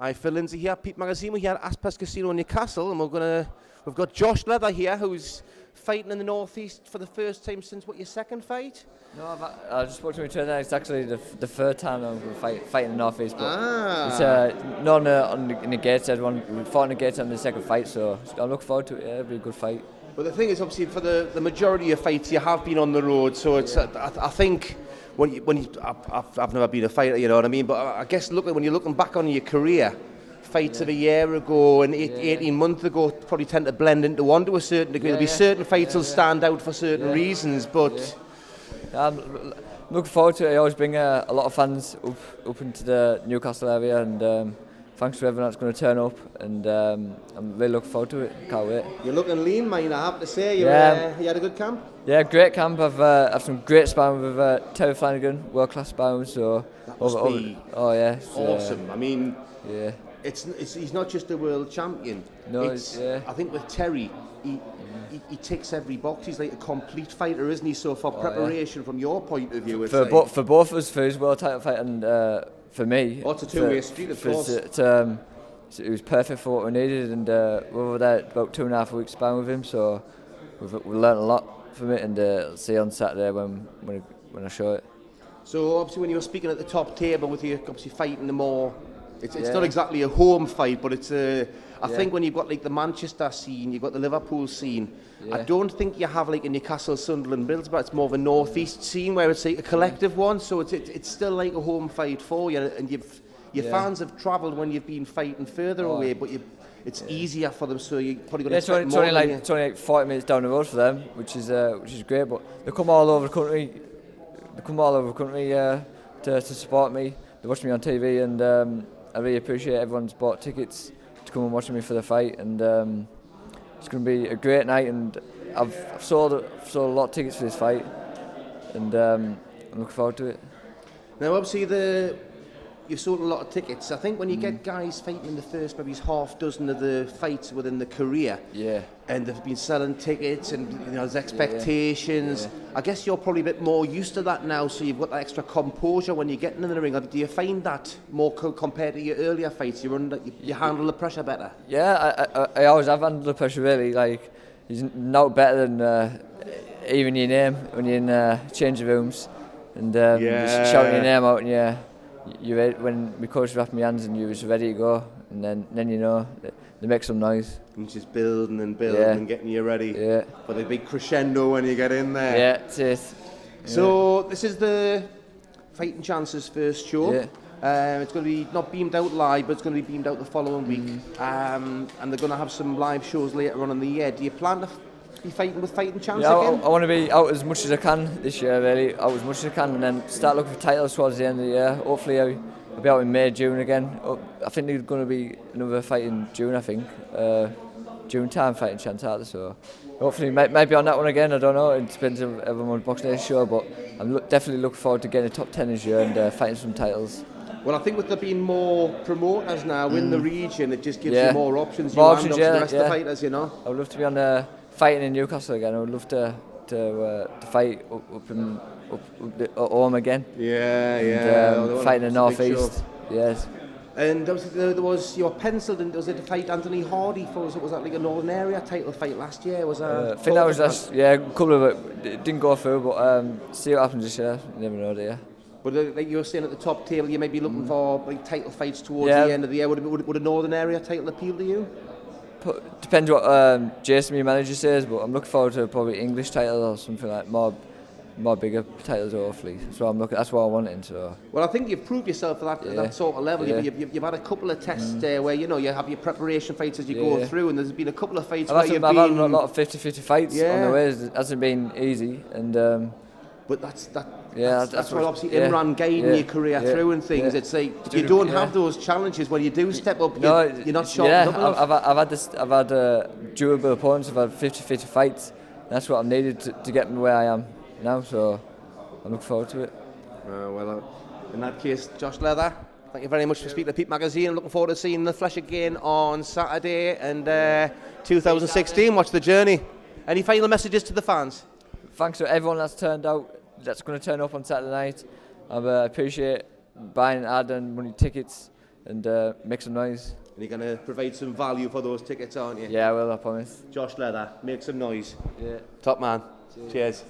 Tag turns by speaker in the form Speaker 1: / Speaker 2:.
Speaker 1: Hi, Phil Lindsay here, Peep Magazine. We're here at Aspas Casino in Newcastle, and we've got Josh Leather here, who's fighting in the Northeast for the first time since, what, your second fight?
Speaker 2: No, I just spoke to him today. It's actually the third time I'm fighting in the Northeast. It's not in the gates. We fought in the gates on the second fight, so I look forward to it. Yeah, it'll be a good fight.
Speaker 1: But the thing is, obviously, for the majority of fights, you have been on the road, so it's I think I've never been a fighter, you know what I mean. But I guess when you're looking back on your career, fights of a year ago and 18 months ago probably tend to blend into one to a certain degree. There'll be certain fights will stand out for certain reasons, but
Speaker 2: I'm looking forward to it. I always bring a lot of fans up into the Newcastle area, and thanks to everyone that's going to turn up, and I'm really looking forward to it. Can't wait.
Speaker 1: You're looking lean, mate, I have to say. You had a good camp?
Speaker 2: Yeah, great camp. I've had some great sparring with Terry Flanagan, world-class sparring. So
Speaker 1: that must be awesome. I mean, he's not just a world champion.
Speaker 2: No,
Speaker 1: I think with Terry, he ticks every box. He's like a complete fighter, isn't he? So for preparation, from your point of view,
Speaker 2: for both of us, for his world title fight and for me,
Speaker 1: it's a two-way street, of course.
Speaker 2: It was perfect for what we needed, and we were there about 2.5 weeks sparring with him, so we learned a lot from it, and I'll see you on Saturday when I show it.
Speaker 1: So obviously when you were speaking at the top table with you, obviously fighting the more, it's not exactly a home fight, but it's I think when you've got like the Manchester scene, you've got the Liverpool scene, I don't think you have like a Newcastle, Sunderland, Middlesbrough. It's more of a northeast scene where it's like a collective one, so it's still like a home fight for you, and your fans have travelled when you've been fighting further away, but it's easier for them, so you're probably going to expect more.
Speaker 2: It's only like 40 minutes down the road for them, which is great. But they come all over the country. To support me. They watch me on TV, and I really appreciate everyone's bought tickets to come and watch me for the fight. And it's going to be a great night. And I've sold a lot of tickets for this fight, and I'm looking forward to it.
Speaker 1: Now, obviously, you've sold a lot of tickets. I think when you get guys fighting in the first maybe half dozen of the fights within the career, and they've been selling tickets, and there's expectations. I guess you're probably a bit more used to that now, so you've got that extra composure when you're getting in the ring. Do you find that more compared to your earlier fights? You handle the pressure better?
Speaker 2: Yeah, I always have handled the pressure really. Like, there's no better than even your name when you're in changing rooms, and just shouting your name out, and when my coach wrapped my hands and you was ready to go, and then they make some noise.
Speaker 1: And just building and getting you ready for the big crescendo when you get in there.
Speaker 2: Yeah, that's it.
Speaker 1: So this is the Fighting Chance's first show. It's going to be not beamed out live, but it's going to be beamed out the following week. And they're going to have some live shows later on in the year. Do you plan to be fighting with Fighting Chance again?
Speaker 2: I want to be out as much as I can this year, really. Out as much as I can, and then start looking for titles towards the end of the year. Hopefully I'll be out in May, June again. I think there's going to be another fight in June, I think. June time, Fighting Chance out, so hopefully maybe on that one again. I don't know, it depends on everyone's Boxing Day show, but I'm definitely looking forward to getting a top 10 this year and fighting some titles.
Speaker 1: Well, I think with there being more promoters now in the region, it just gives you more options. The rest of the fighters,
Speaker 2: I would love to be on fighting in Newcastle again. I would love to fight up home again. Fighting in the Northeast. Yes.
Speaker 1: And obviously you were penciled in. Was it to fight Anthony Hardy for? Was that like a Northern Area title fight last year?
Speaker 2: I think that was last. Yeah, a couple of it didn't go through, but see what happens this year. You never know, do you?
Speaker 1: But like you were saying at the top table, you may be looking for like title fights towards the end of the year. Would a Northern Area title appeal to you?
Speaker 2: Depends what Jason, my manager, says, but I'm looking forward to probably English title or something like more bigger titles, hopefully. So that's what I want. So.
Speaker 1: Well, I think you've proved yourself at that sort of level. You've had a couple of tests where you have your preparation fights as you go through, and the's been a couple of fights
Speaker 2: I've had a lot of 50-50 fights on the way. It hasn't been easy, and.
Speaker 1: But that's what obviously Imran guiding your career through and things. It's like you don't have those challenges when you do step up. You're not short.
Speaker 2: I've had durable opponents. I've had 50-50 fights. That's what I've needed to get me where I am now. So I look forward to it.
Speaker 1: In that case, Josh Leather, thank you very much for speaking to Peep Magazine. I'm looking forward to seeing the flesh again on Saturday and 2016. Watch the journey. Any final messages to the fans?
Speaker 2: Thanks to everyone that's turned out. That's going to turn up on Saturday night. I appreciate buying ad and money tickets. and make some noise.
Speaker 1: And you're going to provide some value for those tickets, aren't you?
Speaker 2: Yeah, I will, I promise.
Speaker 1: Josh Leather, make some noise.
Speaker 2: Yeah.
Speaker 1: Top man. Cheers.